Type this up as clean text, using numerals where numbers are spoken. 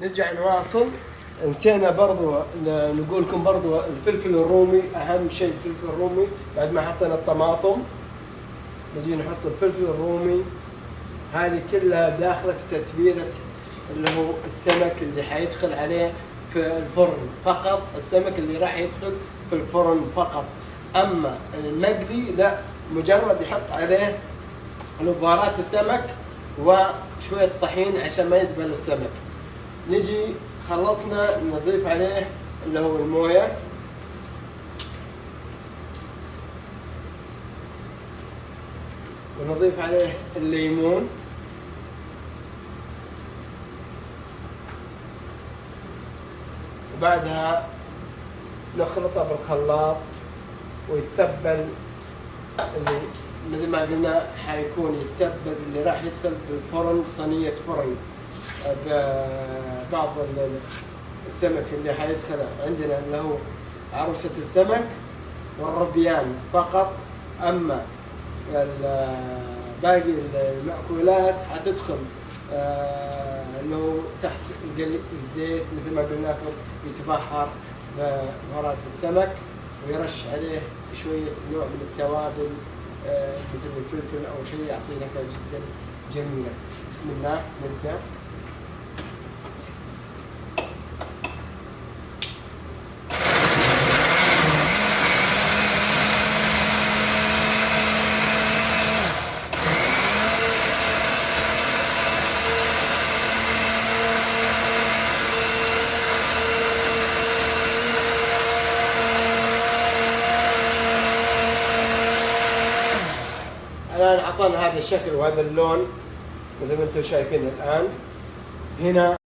نرجع نواصل. نسينا برضو نقول لكم برضو الفلفل الرومي، اهم شيء الفلفل الرومي. بعد ما حطينا الطماطم نجي نحط الفلفل الرومي. هذه كلها داخله في تتبيله اللي هو السمك اللي حيدخل عليه في الفرن فقط، السمك اللي راح يدخل في الفرن فقط. اما المقلي لا، مجرد يحط عليه بهارات السمك وشويه طحين عشان ما يدبل السمك. نجي خلصنا نضيف عليه اللي هو المويه، ونضيف عليه الليمون، وبعدها نخلطه بالخلاط ويتبل. اللي مثل ما قلنا حيكون يتبل اللي راح يدخل بالفرن، صينية فرن ببعض السمك اللي حيدخل عندنا اللي هو عروسة السمك والربيان فقط. أما باقي المأكولات حتدخل اللي هو تحت الزيت مثل ما قلنا لكم، يتبخر ببهارات السمك ويرش عليه شوية نوع من التوابل مثل الفلفل أو شيء يعطي نكهة جدا جميلة. بسم الله نبدأ. الآن أعطانا هذا الشكل وهذا اللون مثل ما أنتم شايفين الآن. هنا